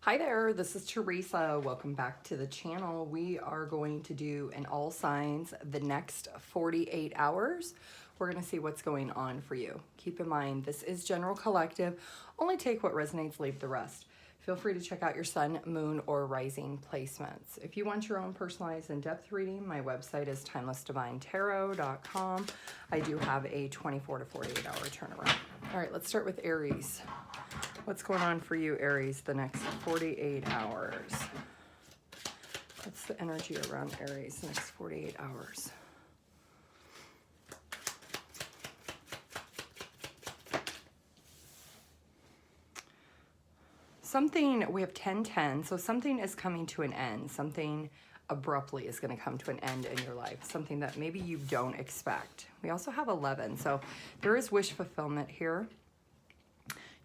Hi there, this is Teresa. Welcome back to the channel. We are going to do an all signs the next 48 hours. We're going to see what's going on for you. Keep in mind, this is general collective. Only take what resonates, leave the rest. Feel free to check out your sun, moon, or rising placements. If you want your own personalized in-depth reading, my website is TimelessDivineTarot.com. I do have a 24 to 48 hour turnaround. All right, let's start with Aries. What's going on for you, Aries, the next 48 hours? What's the energy around Aries the next 48 hours? Something, we have 10-10, so something is coming to an end. Something abruptly is going to come to an end in your life. Something that maybe you don't expect. We also have 11, so there is wish fulfillment here.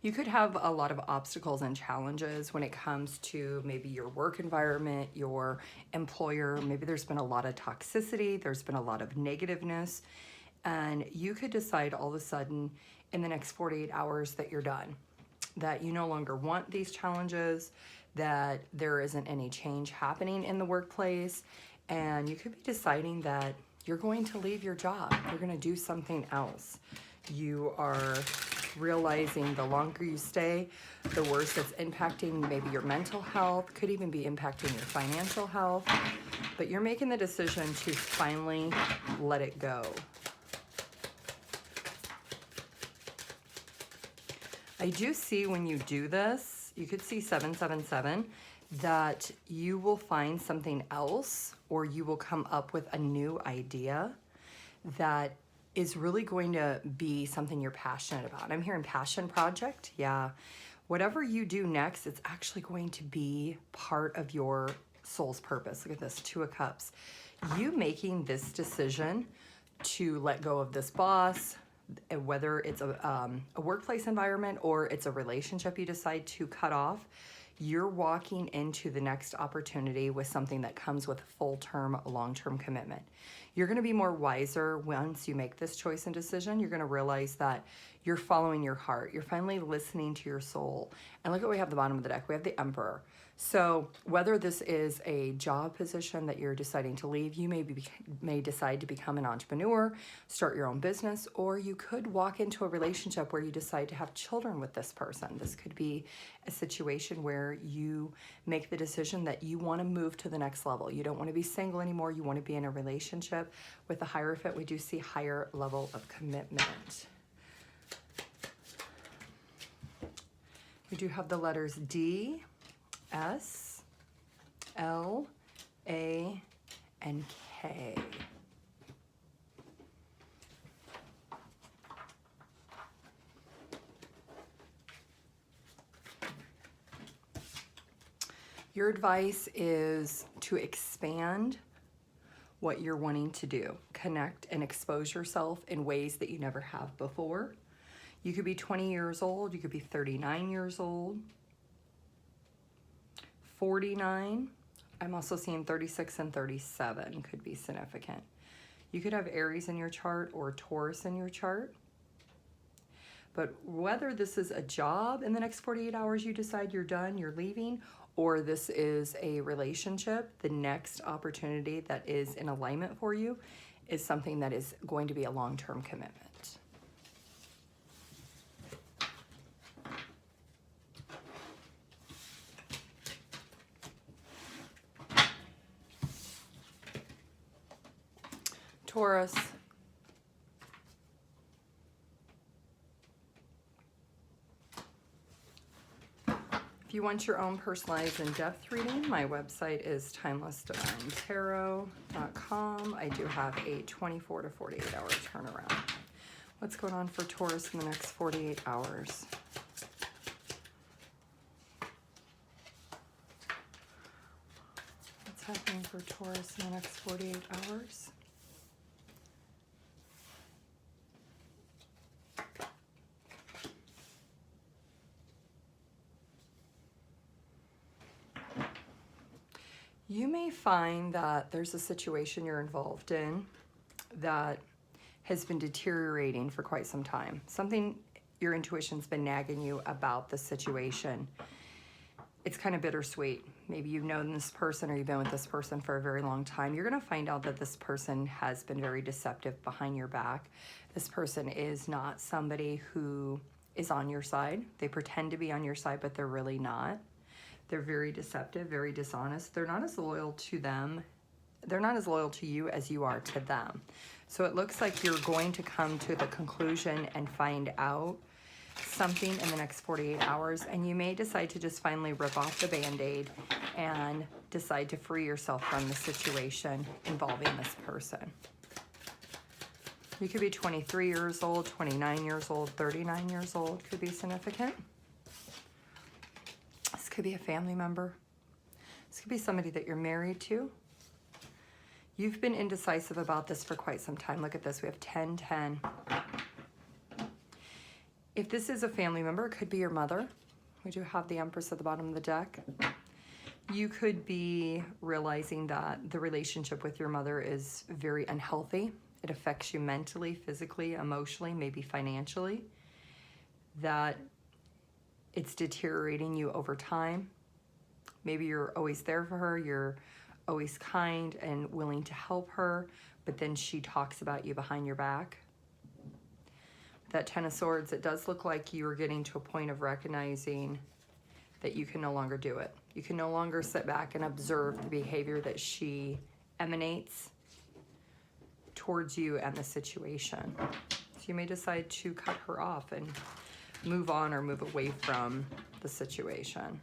You could have a lot of obstacles and challenges when it comes to maybe your work environment, your employer. Maybe there's been a lot of toxicity, there's been a lot of negativeness, and you could decide all of a sudden in the next 48 hours that you're done, that you no longer want these challenges, that there isn't any change happening in the workplace, and you could be deciding that you're going to leave your job, you're going to do something else. You are realizing the longer you stay, the worse it's impacting maybe your mental health, could even be impacting your financial health, but you're making the decision to finally let it go. I do see when you do this, you could see 777, that you will find something else or you will come up with a new idea that is really going to be something you're passionate about. I'm hearing passion project. Yeah. Whatever you do next, it's actually going to be part of your soul's purpose. Look at this, 2 of Cups. You making this decision to let go of this boss, whether it's a workplace environment or it's a relationship you decide to cut off, you're walking into the next opportunity with something that comes with full-term, long-term commitment. You're going to be more wiser once you make this choice and decision. You're going to realize that you're following your heart. You're finally listening to your soul. And look what we have at the bottom of the deck. We have the Emperor. So whether this is a job position that you're deciding to leave, you may decide to become an entrepreneur, start your own business, or you could walk into a relationship where you decide to have children with this person. This could be a situation where you make the decision that you want to move to the next level. You don't want to be single anymore. You want to be in a relationship. With the Hierophant, we do see higher level of commitment. We do have the letters D, S, L, A, and K. Your advice is to expand what you're wanting to do. Connect and expose yourself in ways that you never have before. You could be 20 years old, you could be 39 years old, 49. I'm also seeing 36 and 37 could be significant. You could have Aries in your chart or Taurus in your chart. But whether this is a job in the next 48 hours, you decide you're done, you're leaving, or this is a relationship, the next opportunity that is in alignment for you is something that is going to be a long-term commitment. Taurus. If you want your own personalized in-depth reading, my website is TimelessDivineTarot.com. I do have a 24 to 48 hour turnaround. What's going on for Taurus in the next 48 hours? What's happening for Taurus in the next 48 hours? You may find that there's a situation you're involved in that has been deteriorating for quite some time. Something your intuition's been nagging you about the situation. it's kind of bittersweet. Maybe you've known this person or you've been with this person for a very long time. You're going to find out that this person has been very deceptive behind your back. This person is not somebody who is on your side. They pretend to be on your side, but they're really not. They're very deceptive, very dishonest. They're not as loyal to them. They're not as loyal to you as you are to them. So it looks like you're going to come to the conclusion and find out something in the next 48 hours, and you may decide to just finally rip off the Band-Aid and decide to free yourself from the situation involving this person. You could be 23 years old, 29 years old, 39 years old could be significant. This could be a family member. This could be somebody that you're married to. You've been indecisive about this for quite some time. Look at this, we have 10, 10. If this is a family member, it could be your mother. We do have the Empress at the bottom of the deck. You could be realizing that the relationship with your mother is very unhealthy. It affects you mentally, physically, emotionally, maybe financially. That it's deteriorating you over time. Maybe you're always there for her, you're always kind and willing to help her, but then she talks about you behind your back. That Ten of Swords, it does look like you are getting to a point of recognizing that you can no longer do it. You can no longer sit back and observe the behavior that she emanates towards you and the situation. So you may decide to cut her off and move on or move away from the situation.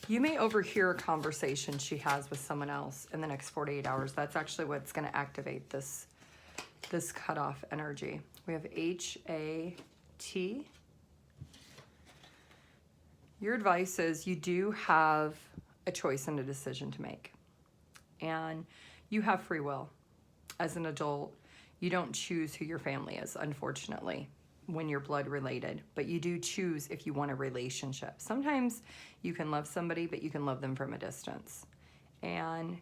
You may overhear a conversation she has with someone else in the next 48 hours. That's actually what's going to activate this cutoff energy. We have H-A-T. Your advice is you do have a choice and a decision to make. And you have free will. As an adult, you don't choose who your family is, unfortunately, when you're blood related, but you do choose if you want a relationship. Sometimes you can love somebody, but you can love them from a distance. And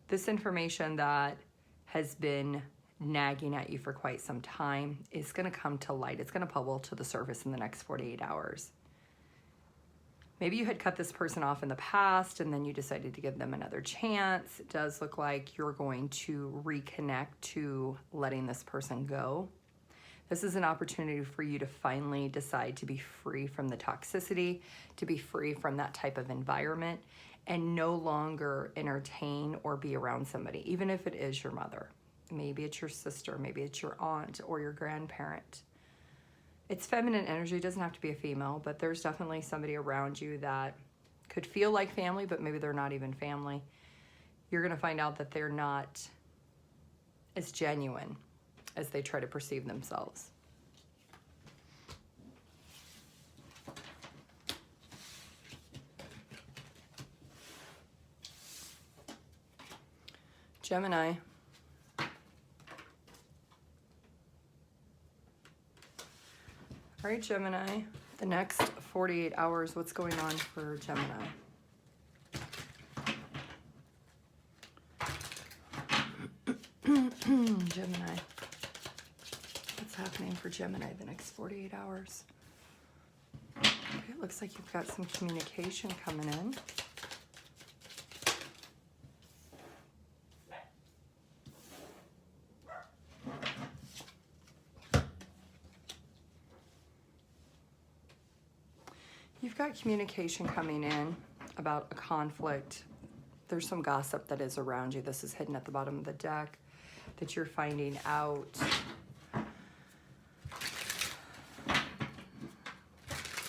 this information that has been nagging at you for quite some time is going to come to light. It's going to bubble to the surface in the next 48 hours. Maybe you had cut this person off in the past and then you decided to give them another chance. It does look like you're going to reconnect to letting this person go. This is an opportunity for you to finally decide to be free from the toxicity, to be free from that type of environment, and no longer entertain or be around somebody, even if it is your mother. Maybe it's your sister, maybe it's your aunt or your grandparent. It's feminine energy, it doesn't have to be a female, but there's definitely somebody around you that could feel like family, but maybe they're not even family. You're gonna find out that they're not as genuine as they try to perceive themselves. Gemini. All right, Gemini, the next 48 hours, what's going on for Gemini? Gemini. What's happening for Gemini the next 48 hours? Okay, it looks like you've got some communication coming in. You've got communication coming in about a conflict. There's some gossip that is around you. This is hidden at the bottom of the deck that you're finding out.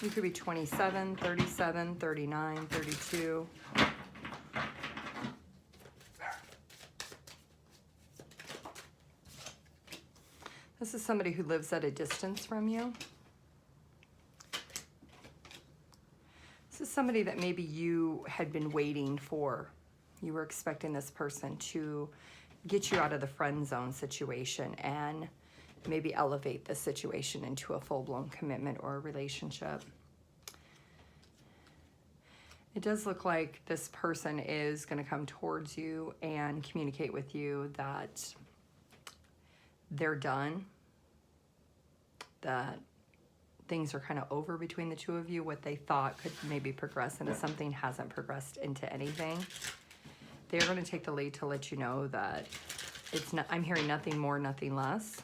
You could be 27, 37, 39, 32. This is somebody who lives at a distance from you. This is somebody that maybe you had been waiting for. You were expecting this person to get you out of the friend zone situation and maybe elevate the situation into a full-blown commitment or a relationship. It does look like this person is going to come towards you and communicate with you that they're done, that things are kind of over between the two of you. What they thought could maybe progress into something hasn't progressed into anything. They're going to take the lead to let you know that it's not, I'm hearing nothing more, nothing less.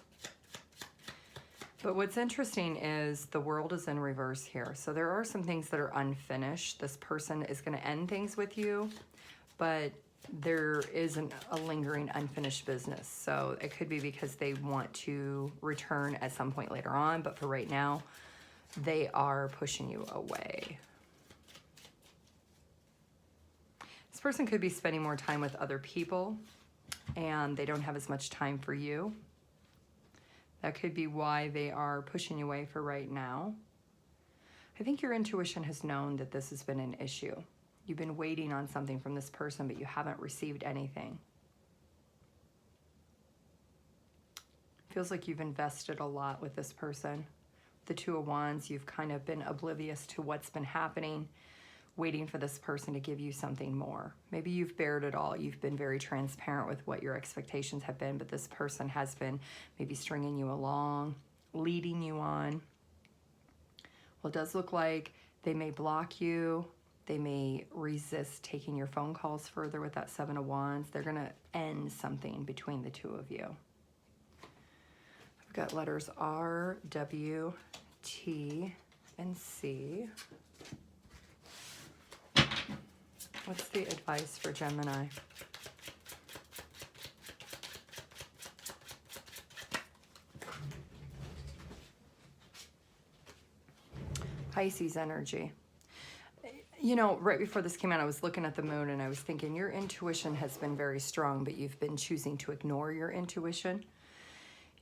But what's interesting is the world is in reverse here. So there are some things that are unfinished. This person is going to end things with you, but there isn't a lingering unfinished business. So it could be because they want to return at some point later on, but for right now, they are pushing you away. This person could be spending more time with other people and they don't have as much time for you. That could be why they are pushing you away for right now. I think your intuition has known that this has been an issue. You've been waiting on something from this person, but you haven't received anything. Feels like you've invested a lot with this person. The Two of Wands, you've kind of been oblivious to what's been happening, waiting for this person to give you something more. Maybe you've bared it all. You've been very transparent with what your expectations have been, but this person has been maybe stringing you along, leading you on. Well, it does look like they may block you. They may resist taking your phone calls further with that Seven of Wands. They're going to end something between the two of you. I've got letters R, W, T, and C. What's the advice for Gemini? Pisces energy. You know, right before this came out, I was looking at the moon and I was thinking your intuition has been very strong, but you've been choosing to ignore your intuition.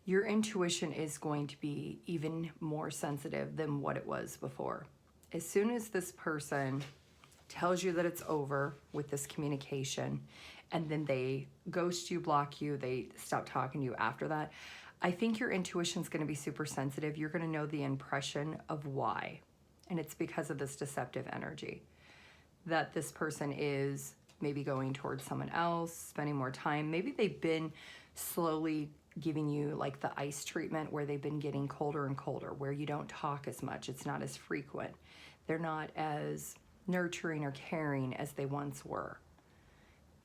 Your intuition is going to be even more sensitive than what it was before. As soon as this person tells you that it's over with this communication, and then they ghost you, block you, they stop talking to you after that, I think your intuition's going to be super sensitive. You're going to know the impression of why. And it's because of this deceptive energy that this person is maybe going towards someone else, spending more time. Maybe they've been slowly giving you like the ice treatment where they've been getting colder and colder, where you don't talk as much. It's not as frequent. They're not as nurturing or caring as they once were.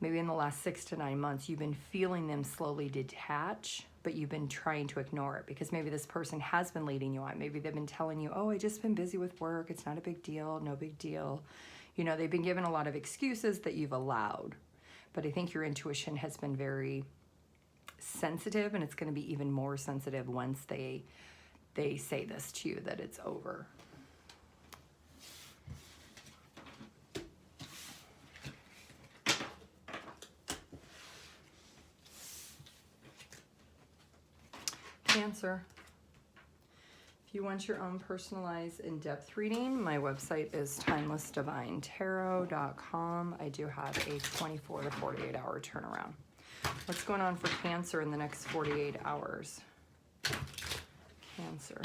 Maybe in the last 6 to 9 months, you've been feeling them slowly detach, but you've been trying to ignore it because maybe this person has been leading you on. Maybe they've been telling you, oh, I just been busy with work. It's not a big deal. No big deal. You know, they've been given a lot of excuses that you've allowed. But I think your intuition has been very sensitive, and it's going to be even more sensitive once they say this to you, that it's over. Cancer. If you want your own personalized in-depth reading, my website is TimelessDivineTarot.com. I do have a 24 to 48 hour turnaround. What's going on for Cancer in the next 48 hours? Cancer.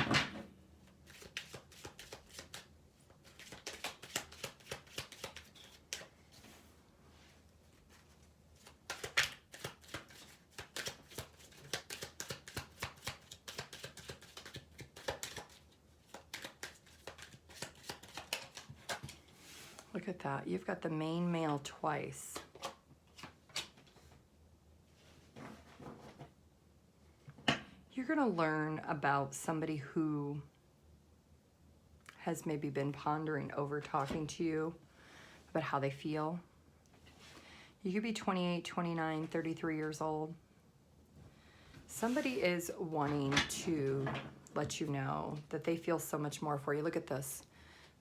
Look at that. You've got the main male twice. You're going to learn about somebody who has maybe been pondering over talking to you about how they feel. You could be 28, 29, 33 years old. Somebody is wanting to let you know that they feel so much more for you. Look at this.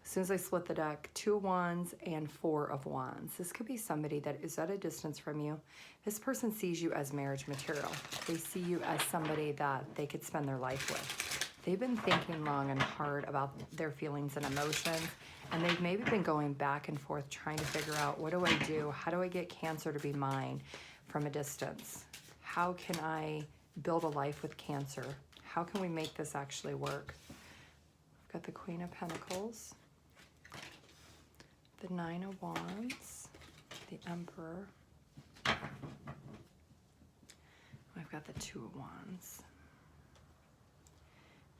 As soon as I split the deck, 2 of Wands and 4 of Wands. This could be somebody that is at a distance from you. This person sees you as marriage material. They see you as somebody that they could spend their life with. They've been thinking long and hard about their feelings and emotions, and they've maybe been going back and forth trying to figure out, what do I do? How do I get Cancer to be mine from a distance? How can I build a life with Cancer? How can we make this actually work? I've got the Queen of Pentacles, the Nine of Wands, the Emperor. I've got the Two of Wands.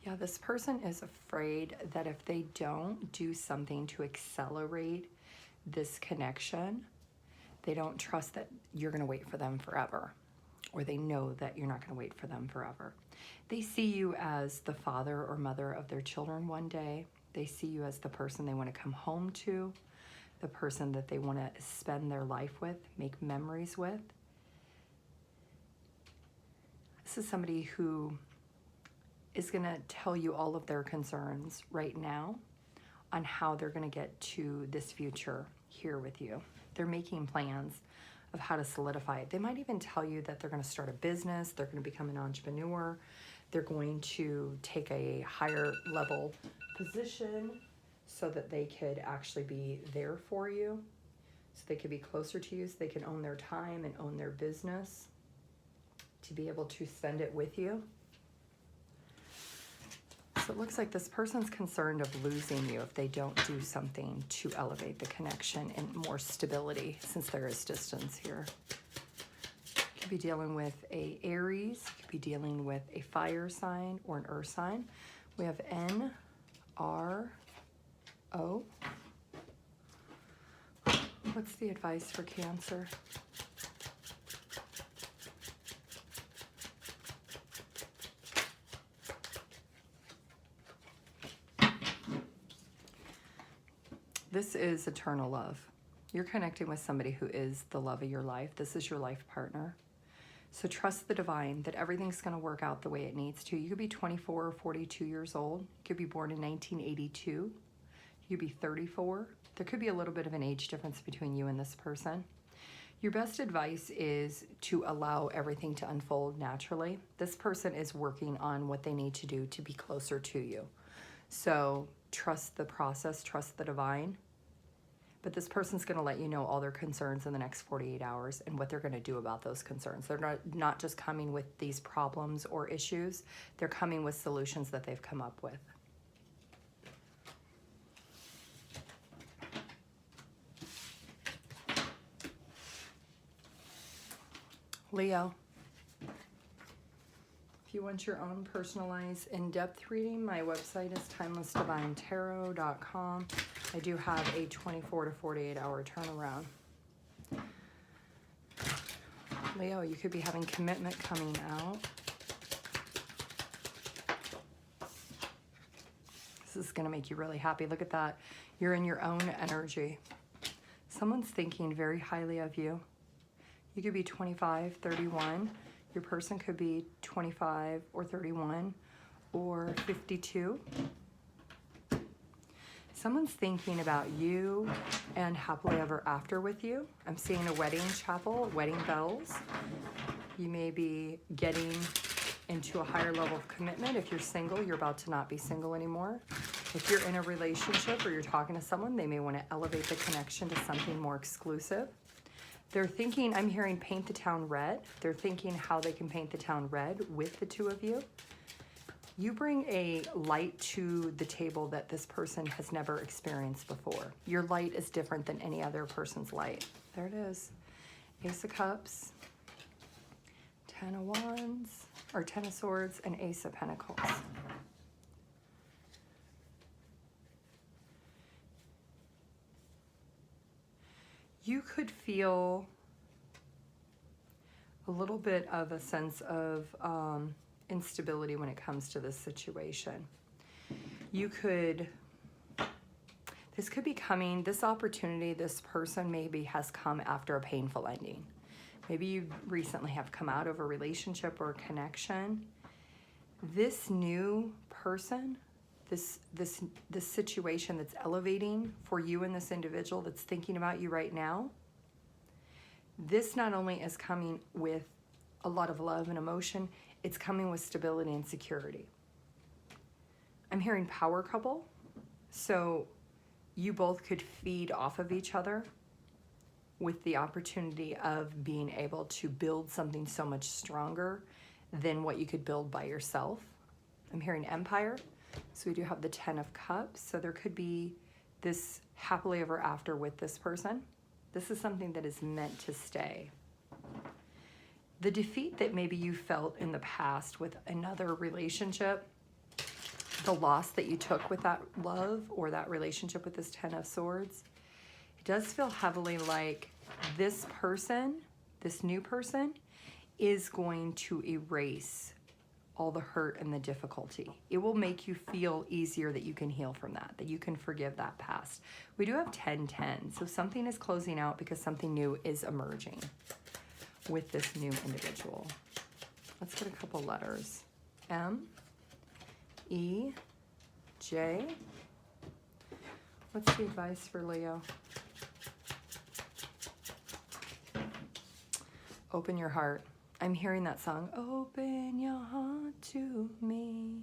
Yeah, this person is afraid that if they don't do something to accelerate this connection, they don't trust that you're going to wait for them forever, or they know that you're not going to wait for them forever. They see you as the father or mother of their children one day. They see you as the person they want to come home to, the person that they want to spend their life with, make memories with. This is somebody who is going to tell you all of their concerns right now on how they're going to get to this future here with you. They're making plans of how to solidify it. They might even tell you that they're going to start a business, they're going to become an entrepreneur, they're going to take a higher level position so that they could actually be there for you, so they could be closer to you, so they can own their time and own their business, to be able to spend it with you. So it looks like this person's concerned of losing you if they don't do something to elevate the connection and more stability, since there is distance here. You could be dealing with a Aries, you could be dealing with a fire sign or an earth sign. We have N-R-O. What's the advice for Cancer? This is eternal love. You're connecting with somebody who is the love of your life. This is your life partner. So trust the divine that everything's going to work out the way it needs to. You could be 24 or 42 years old. You could be born in 1982. You could be 34. There could be a little bit of an age difference between you and this person. Your best advice is to allow everything to unfold naturally. This person is working on what they need to do to be closer to you. So trust the process, trust the divine. But this person's going to let you know all their concerns in the next 48 hours and what they're going to do about those concerns. They're not just coming with these problems or issues. They're coming with solutions that they've come up with. Leo. If you want your own personalized in-depth reading, my website is TimelessDivineTarot.com. I do have a 24 to 48 hour turnaround. Leo, you could be having commitment coming out. This is going to make you really happy. Look at that. You're in your own energy. Someone's thinking very highly of you. You could be 25, 31. Your person could be 25 or 31 or 52. Someone's thinking about you and happily ever after with you. I'm seeing a wedding chapel, wedding bells. You may be getting into a higher level of commitment. If you're single, you're about to not be single anymore. If you're in a relationship or you're talking to someone, they may want to elevate the connection to something more exclusive. They're thinking, I'm hearing paint the town red. They're thinking how they can paint the town red with the two of you. You bring a light to the table that this person has never experienced before. Your light is different than any other person's light. There it is. Ace of Cups, 10 of Wands, or 10 of Swords, and Ace of Pentacles. You could feel a little bit of a sense of instability when it comes to this situation. You could, this could be coming, this opportunity, this person maybe has come after a painful ending. Maybe you recently have come out of a relationship or a connection. This new person, this situation that's elevating for you and this individual that's thinking about you right now, this not only is coming with a lot of love and emotion, it's coming with stability and security. I'm hearing power couple, so you both could feed off of each other with the opportunity of being able to build something so much stronger than what you could build by yourself. I'm hearing Empire. So we do have the 10 of Cups. So there could be this happily ever after with this person. This is something that is meant to stay. The defeat that maybe you felt in the past with another relationship, the loss that you took with that love or that relationship with this Ten of Swords, it does feel heavily like this person, this new person, is going to erase all the hurt and the difficulty. It will make you feel easier that you can heal from that you can forgive that past. We do have 10-10, so something is closing out because something new is emerging with this new individual. Let's get a couple letters. M, E, J. What's the advice for Leo? Open your heart. I'm hearing that song. Open your heart to me,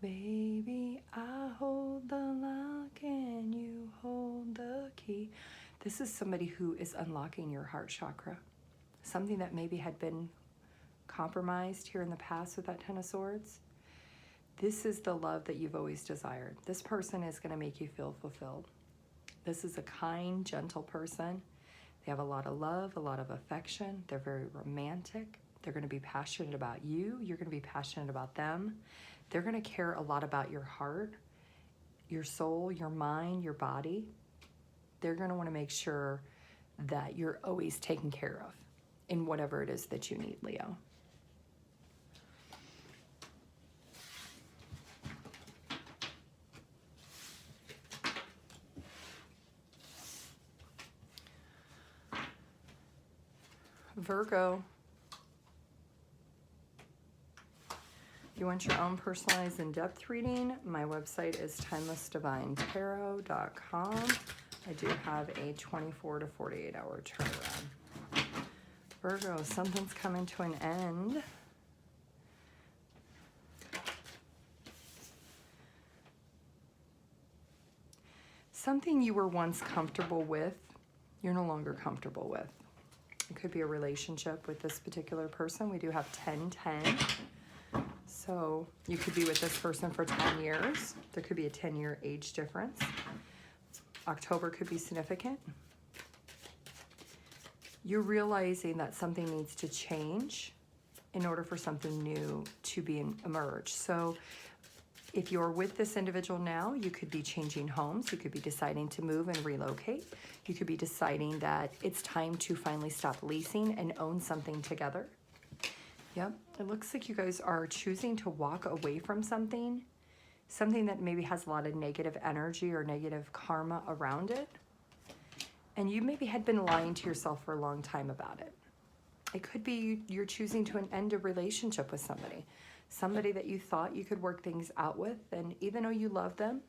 baby. I hold the lock and you hold the key. This is somebody who is unlocking your heart chakra. Something that maybe had been compromised here in the past with that Ten of Swords. This is the love that you've always desired. This person is going to make you feel fulfilled. This is a kind, gentle person. They have a lot of love, a lot of affection. They're very romantic. They're going to be passionate about you. You're going to be passionate about them. They're going to care a lot about your heart, your soul, your mind, your body. They're going to want to make sure that you're always taken care of in whatever it is that you need, Leo. Virgo, you want your own personalized in-depth reading? My website is TimelessDivineTarot.com. I do have a 24 to 48 hour turnaround. Virgo, something's coming to an end. Something you were once comfortable with, you're no longer comfortable with. It could be a relationship with this particular person. We do have 10-10. So you could be with this person for 10 years. There could be a 10-year age difference. October could be significant. You're realizing that something needs to change in order for something new to emerge. So if you're with this individual now, you could be changing homes. You could be deciding to move and relocate. You could be deciding that it's time to finally stop leasing and own something together. Yep, it looks like you guys are choosing to walk away from something that maybe has a lot of negative energy or negative karma around it. And you maybe had been lying to yourself for a long time about it. It could be you're choosing to end a relationship with somebody that you thought you could work things out with, and even though you love them,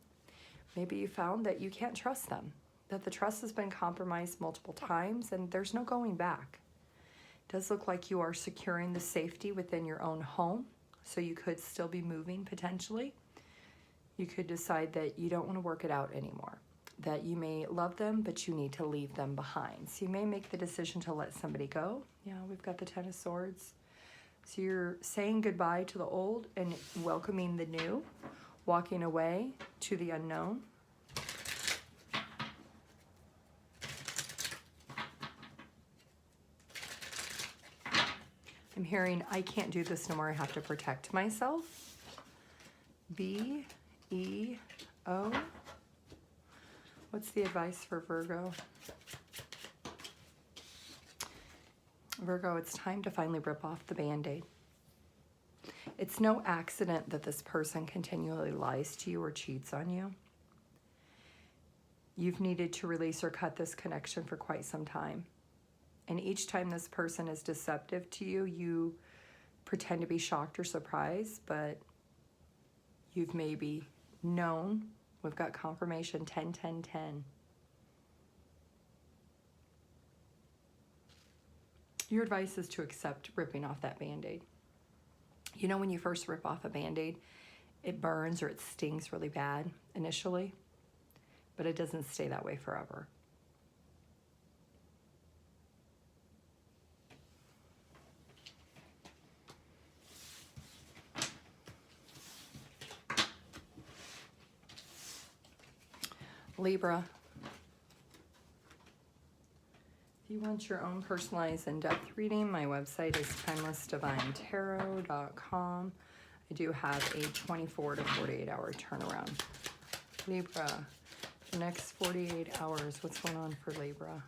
maybe you found that you can't trust them, that the trust has been compromised multiple times and there's no going back. It does look like you are securing the safety within your own home, so you could still be moving potentially. You could decide that you don't want to work it out anymore, that you may love them, but you need to leave them behind. So you may make the decision to let somebody go. Yeah, we've got the Ten of Swords. So you're saying goodbye to the old and welcoming the new, walking away to the unknown. I'm hearing, I can't do this no more, I have to protect myself. B-E-O. What's the advice for Virgo? Virgo, it's time to finally rip off the Band-Aid. It's no accident that this person continually lies to you or cheats on you. You've needed to release or cut this connection for quite some time. And each time this person is deceptive to you, you pretend to be shocked or surprised, but you've maybe known. We've got confirmation 10-10-10. Your advice is to accept ripping off that Band-Aid. You know, when you first rip off a Band-Aid, it burns or it stings really bad initially, but it doesn't stay that way forever. Libra. If you want your own personalized in-depth reading, my website is TimelessDivineTarot.com. I do have a 24 to 48 hour turnaround. Libra, the next 48 hours, what's going on for Libra?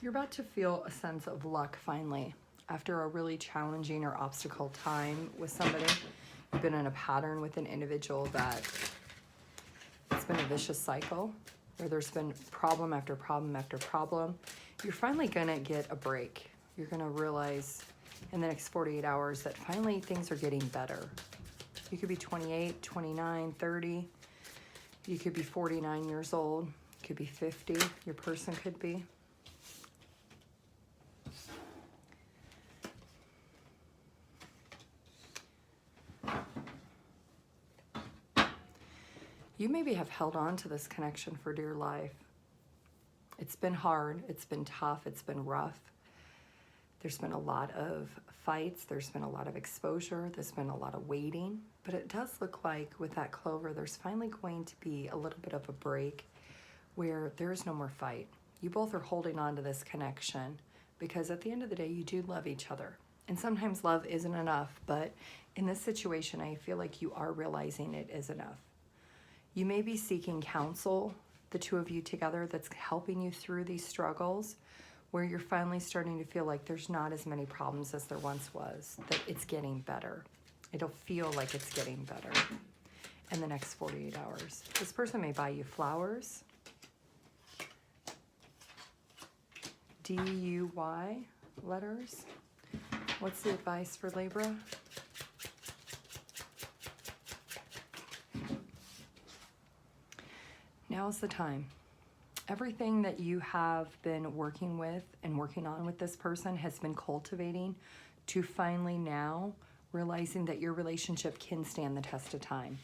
You're about to feel a sense of luck finally. After a really challenging or obstacle time with somebody, you've been in a pattern with an individual that it's been a vicious cycle where there's been problem after problem after problem. You're finally gonna get a break. You're gonna realize in the next 48 hours that finally things are getting better. You could be 28, 29, 30. You could be 49 years old. You could be 50. Your person could be. You maybe have held on to this connection for dear life. It's been hard, it's been tough, it's been rough. There's been a lot of fights, there's been a lot of exposure, there's been a lot of waiting, but it does look like with that clover, there's finally going to be a little bit of a break where there is no more fight. You both are holding on to this connection because at the end of the day, you do love each other. And sometimes love isn't enough, but in this situation, I feel like you are realizing it is enough. You may be seeking counsel, the two of you together, that's helping you through these struggles, where you're finally starting to feel like there's not as many problems as there once was, that it's getting better. It'll feel like it's getting better in the next 48 hours. This person may buy you flowers. DUY letters. What's the advice for Libra? Now's the time. Everything that you have been working with and working on with this person has been cultivating to finally now realizing that your relationship can stand the test of time.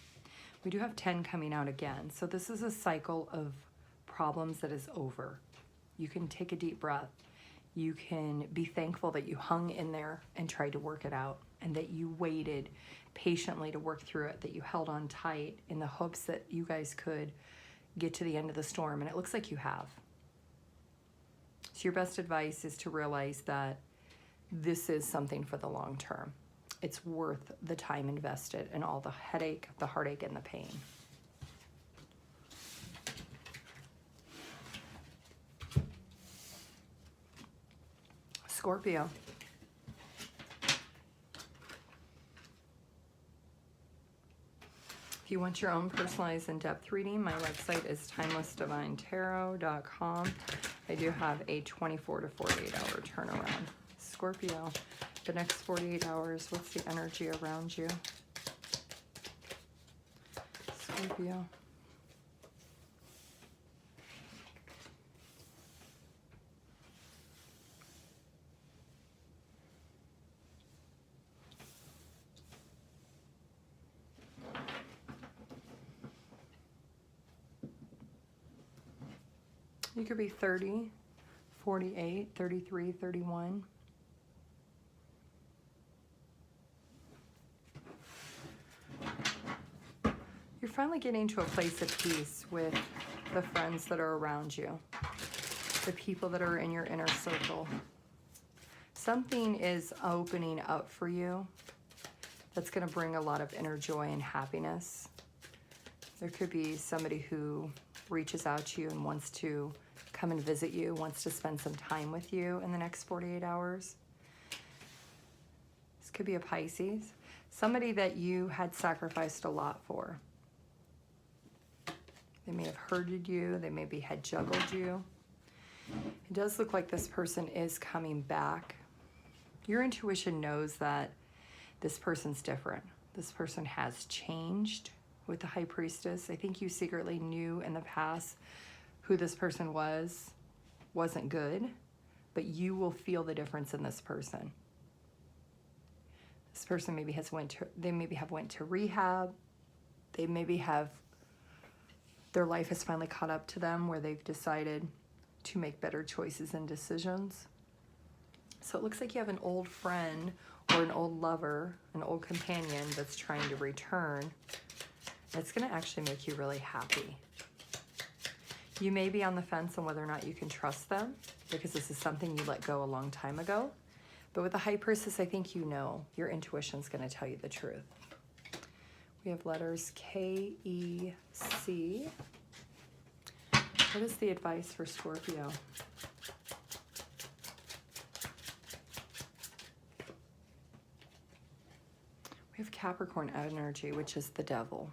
We do have 10 coming out again. So this is a cycle of problems that is over. You can take a deep breath. You can be thankful that you hung in there and tried to work it out and that you waited patiently to work through it, that you held on tight in the hopes that you guys could get to the end of the storm, and it looks like you have. So your best advice is to realize that this is something for the long term. It's worth the time invested and all the headache, the heartache, and the pain. Scorpio. If you want your own personalized in-depth reading, my website is TimelessDivineTarot.com. I do have a 24 to 48 hour turnaround. Scorpio, the next 48 hours, what's the energy around you? Scorpio. You could be 30, 48, 33, 31. You're finally getting to a place of peace with the friends that are around you, the people that are in your inner circle. Something is opening up for you that's going to bring a lot of inner joy and happiness. There could be somebody who reaches out to you and wants to come and visit you, wants to spend some time with you in the next 48 hours. This could be a Pisces, somebody that you had sacrificed a lot for. They may have hurted you, they maybe had juggled you. It does look like this person is coming back. Your intuition knows that this person's different. This person has changed with the High Priestess. I think you secretly knew in the past who this person wasn't good, but you will feel the difference in this person. This person maybe has went to rehab. They maybe have Their life has finally caught up to them where they've decided to make better choices and decisions. So it looks like you have an old friend or an old lover, an old companion that's trying to return. It's going to actually make you really happy. You may be on the fence on whether or not you can trust them because this is something you let go a long time ago. But with the High Priestess, I think you know your intuition's going to tell you the truth. We have letters K, E, C. What is the advice for Scorpio? We have Capricorn energy, which is the devil.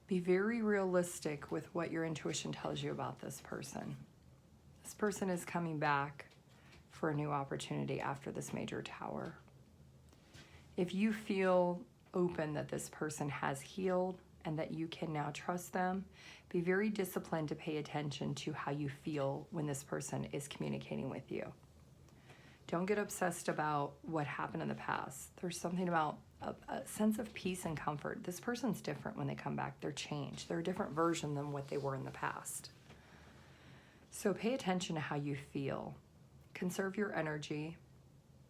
Be very realistic with what your intuition tells you about this person. This person is coming back for a new opportunity after this major tower. If you feel open that this person has healed and that you can now trust them, be very disciplined to pay attention to how you feel when this person is communicating with you. Don't get obsessed about what happened in the past. There's something about a sense of peace and comfort. This person's different when they come back. They're changed. They're a different version than what they were in the past. So pay attention to how you feel. Conserve your energy.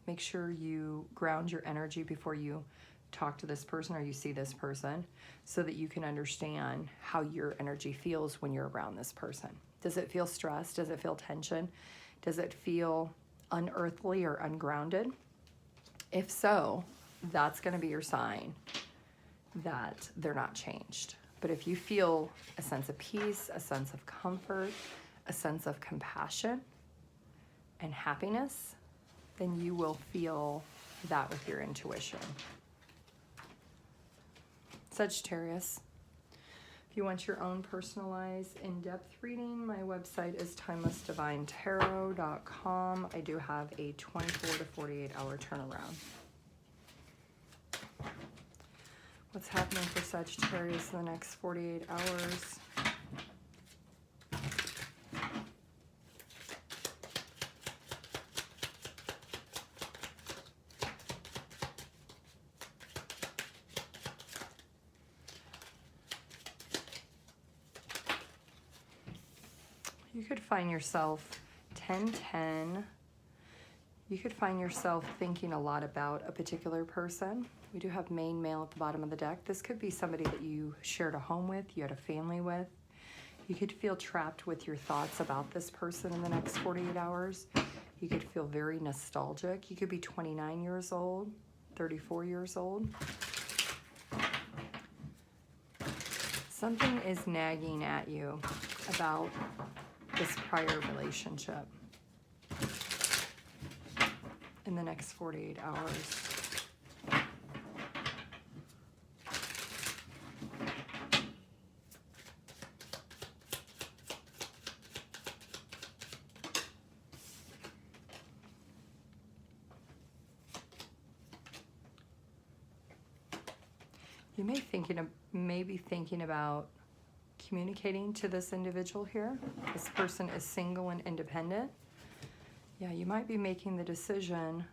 Make sure you ground your energy before you talk to this person or you see this person so that you can understand how your energy feels when you're around this person. Does it feel stressed? Does it feel tension? Does it feel unearthly or ungrounded? If so, that's going to be your sign that they're not changed. But if you feel a sense of peace, a sense of comfort, a sense of compassion and happiness, then you will feel that with your intuition. Sagittarius, if you want your own personalized in-depth reading, my website is TimelessDivineTarot.com. I do have a 24 to 48 hour turnaround. What's happening for Sagittarius in the next 48 hours? You could find yourself 10-10. You could find yourself thinking a lot about a particular person. We do have main male at the bottom of the deck. This could be somebody that you shared a home with, you had a family with. You could feel trapped with your thoughts about this person in the next 48 hours. You could feel very nostalgic. You could be 29 years old, 34 years old. Something is nagging at you about this prior relationship in the next 48 hours. You may be thinking about communicating to this individual here. This person is single and independent. Yeah, you might be making the decision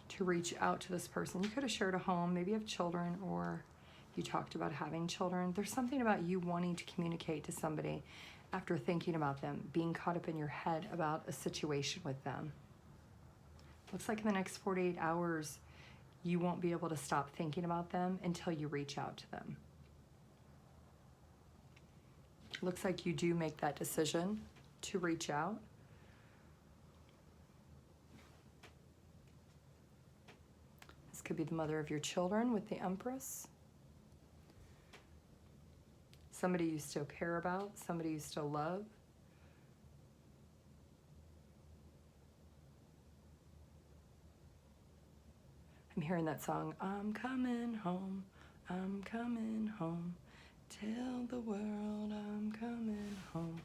to reach out to this person. You could have shared a home, maybe you have children, or you talked about having children. There's something about you wanting to communicate to somebody after thinking about them, being caught up in your head about a situation with them. Looks like in the next 48 hours, you won't be able to stop thinking about them until you reach out to them. Looks like you do make that decision to reach out. This could be the mother of your children with the Empress. Somebody you still care about, somebody you still love. I'm hearing that song, I'm coming home, tell the world I'm coming home.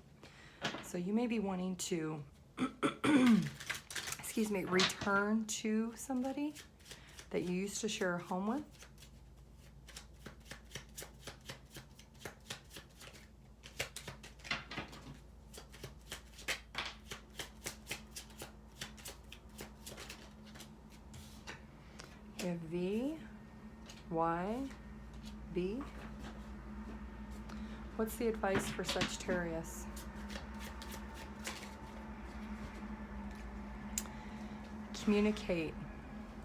So you may be wanting to, return to somebody that you used to share a home with. We have V, Y, B. What's the advice for Sagittarius? Communicate,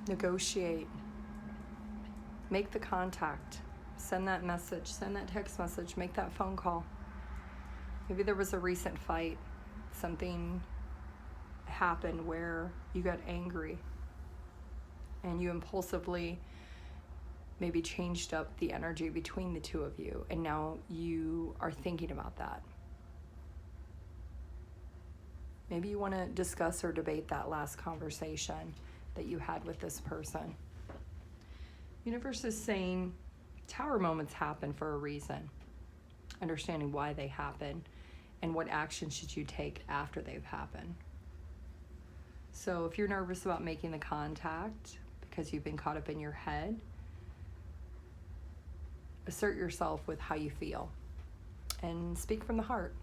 negotiate, make the contact, send that message, send that text message, make that phone call. Maybe there was a recent fight, something happened where you got angry and you impulsively maybe changed up the energy between the two of you, and now you are thinking about that. Maybe you want to discuss or debate that last conversation that you had with this person. Universe is saying tower moments happen for a reason. Understanding why they happen and what action should you take after they've happened. So if you're nervous about making the contact because you've been caught up in your head, assert yourself with how you feel and speak from the heart.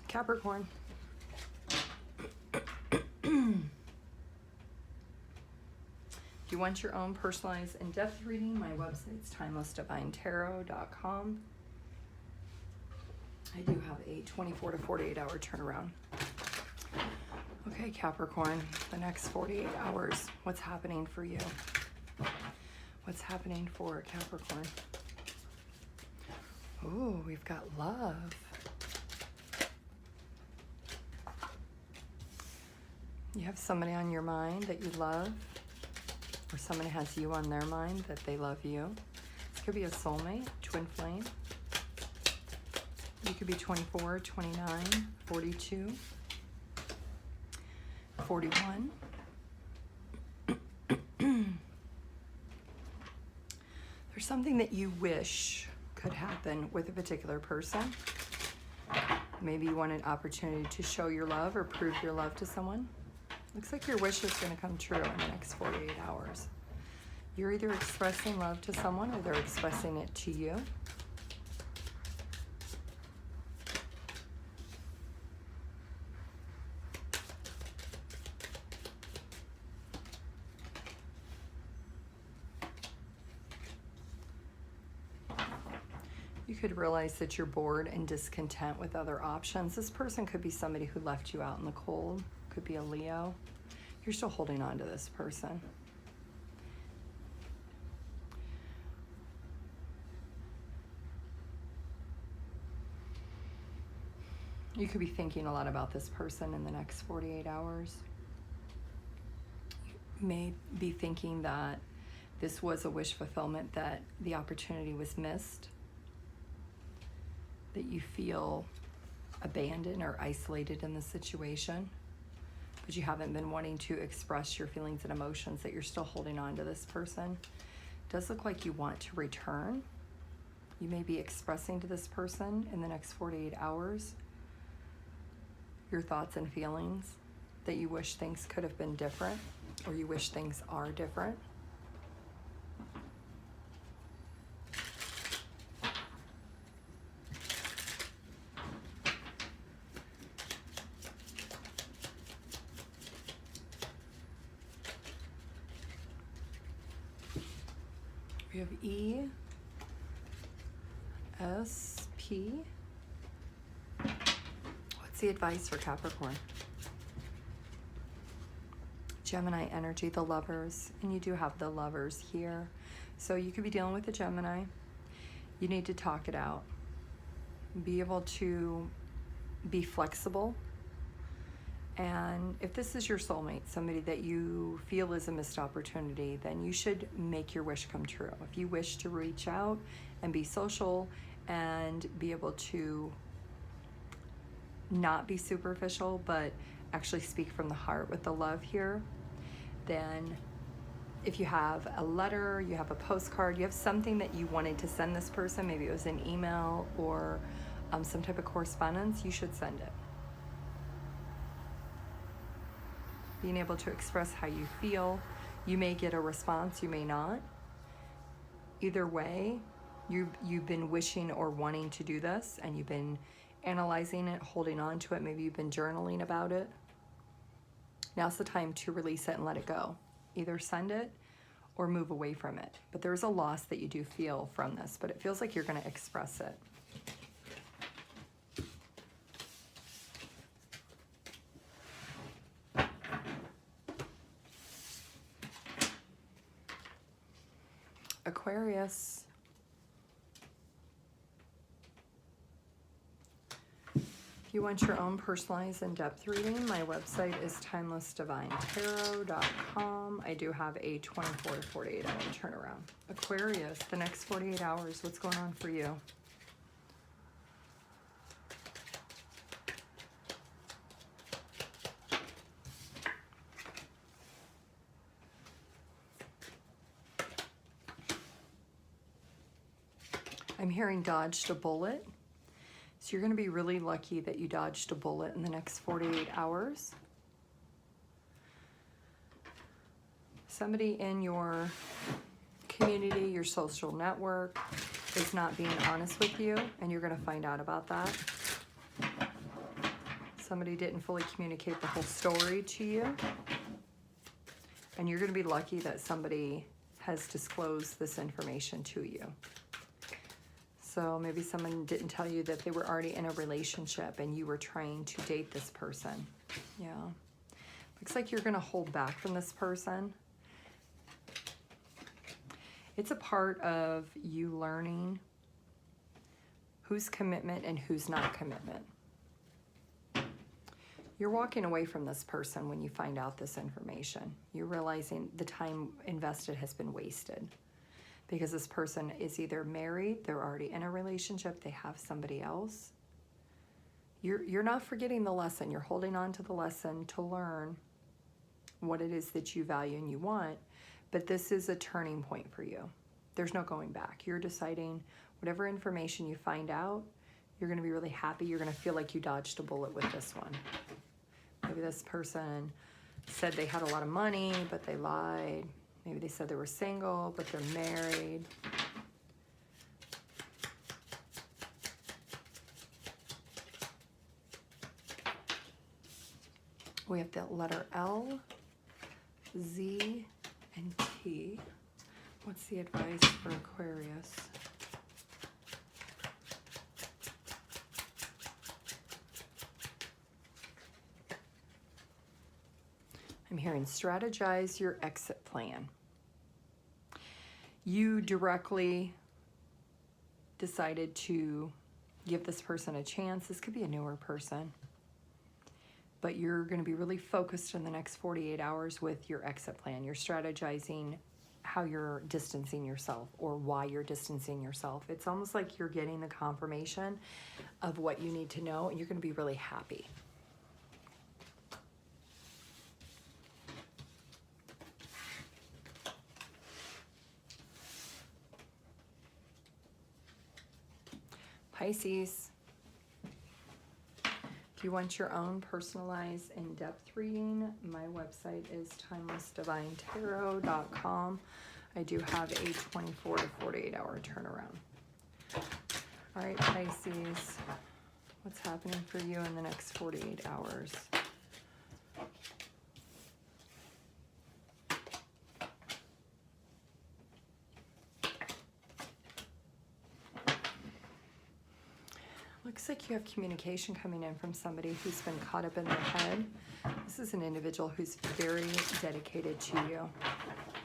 Capricorn. If you want your own personalized in-depth reading, my website's TimelessDivineTarot.com. I do have a 24 to 48 hour turnaround. Okay, Capricorn, the next 48 hours, what's happening for you? What's happening for Capricorn? Ooh, we've got love. You have somebody on your mind that you love, or somebody has you on their mind that they love you. This could be a soulmate, twin flame. You could be 24, 29, 42, 41. There's something that you wish could happen with a particular person. Maybe you want an opportunity to show your love or prove your love to someone. Looks like your wish is going to come true in the next 48 hours. You're either expressing love to someone or they're expressing it to you. You could realize that you're bored and discontent with other options. This person could be somebody who left you out in the cold. Could be a Leo. You're still holding on to this person. You could be thinking a lot about this person in the next 48 hours. You may be thinking that this was a wish fulfillment, that the opportunity was missed, that you feel abandoned or isolated in the situation. But you haven't been wanting to express your feelings and emotions, that you're still holding on to this person. It does look like you want to return. You may be expressing to this person in the next 48 hours your thoughts and feelings, that you wish things could have been different, or you wish things are different. We have E, S, P. What's the advice for Capricorn? Gemini energy, the Lovers, and you do have the Lovers here. So you could be dealing with a Gemini. You need to talk it out. Be able to be flexible. And if this is your soulmate, somebody that you feel is a missed opportunity, then you should make your wish come true. If you wish to reach out and be social and be able to not be superficial, but actually speak from the heart with the love here, then if you have a letter, you have a postcard, you have something that you wanted to send this person, maybe it was an email or some type of correspondence, you should send it. Being able to express how you feel, You may get a response, you may not. Either way, you've been wishing or wanting to do this, and you've been analyzing it, holding on to it. Maybe you've been journaling about it. Now's the time to release it and let it go. Either send it or move away from it. But there's a loss that you do feel from this, but it feels like you're going to express it. Aquarius. If you want your own personalized in-depth reading, my website is TimelessDivineTarot.com. I do have a 24 to 48 hour turnaround. Aquarius, the next 48 hours, what's going on for you? I'm hearing dodged a bullet. So you're going to be really lucky that you dodged a bullet in the next 48 hours. Somebody in your community, your social network, is not being honest with you, and you're going to find out about that. Somebody didn't fully communicate the whole story to you, and you're going to be lucky that somebody has disclosed this information to you. So maybe someone didn't tell you that they were already in a relationship and you were trying to date this person. Yeah. Looks like you're going to hold back from this person. It's a part of you learning who's commitment and who's not commitment. You're walking away from this person when you find out this information. You're realizing the time invested has been wasted. Because this person is either married, they're already in a relationship, they have somebody else. You're not forgetting the lesson. You're holding on to the lesson to learn what it is that you value and you want. But this is a turning point for you. There's no going back. You're deciding whatever information you find out, you're going to be really happy. You're going to feel like you dodged a bullet with this one. Maybe this person said they had a lot of money, but they lied. Maybe they said they were single, but they're married. We have the letter L, Z, and T. What's the advice for Aquarius? I'm hearing strategize your exit plan. You directly decided to give this person a chance. This could be a newer person. But you're going to be really focused in the next 48 hours with your exit plan. You're strategizing how you're distancing yourself or why you're distancing yourself. It's almost like you're getting the confirmation of what you need to know, and you're going to be really happy. Pisces, if you want your own personalized in-depth reading, my website is TimelessDivineTarot.com. I do have a 24 to 48 hour turnaround. All right, Pisces, what's happening for you in the next 48 hours? Looks like you have communication coming in from somebody who's been caught up in their head. This is an individual who's very dedicated to you.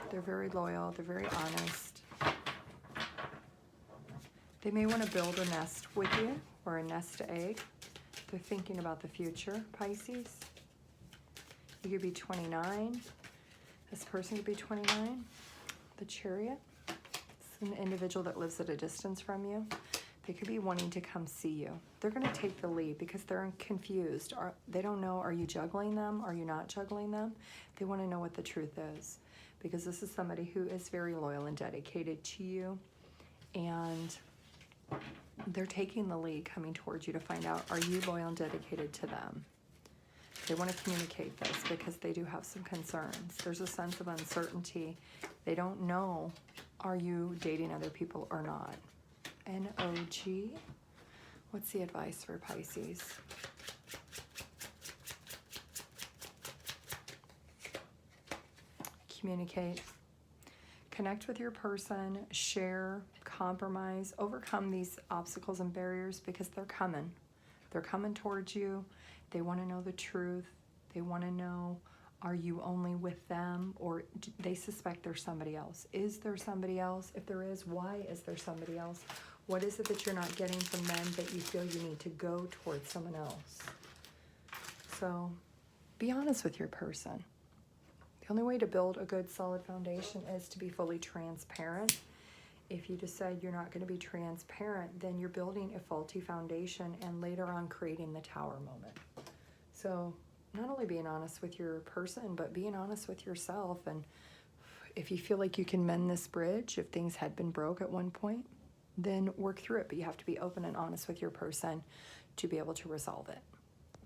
They're very loyal. They're very honest. They may want to build a nest with you or a nest egg. They're thinking about the future, Pisces. You could be 29. This person could be 29. The Chariot. It's an individual that lives at a distance from you. They could be wanting to come see you. They're going to take the lead because they're confused. They don't know, are you juggling them? Are you not juggling them? They want to know what the truth is because this is somebody who is very loyal and dedicated to you. And they're taking the lead coming towards you to find out, are you loyal and dedicated to them? They want to communicate this because they do have some concerns. There's a sense of uncertainty. They don't know, are you dating other people or not? NOG. What's the advice for Pisces? Communicate. Connect with your person. Share. Compromise. Overcome these obstacles and barriers because they're coming. They're coming towards you. They want to know the truth. They want to know, are you only with them, or do they suspect there's somebody else? Is there somebody else? If there is, why is there somebody else? What is it that you're not getting from them that you feel you need to go towards someone else? So be honest with your person. The only way to build a good, solid foundation is to be fully transparent. If you decide you're not going to be transparent, then you're building a faulty foundation and later on creating the tower moment. So not only being honest with your person, but being honest with yourself. And if you feel like you can mend this bridge, if things had been broke at one point, then work through it. But you have to be open and honest with your person to be able to resolve it.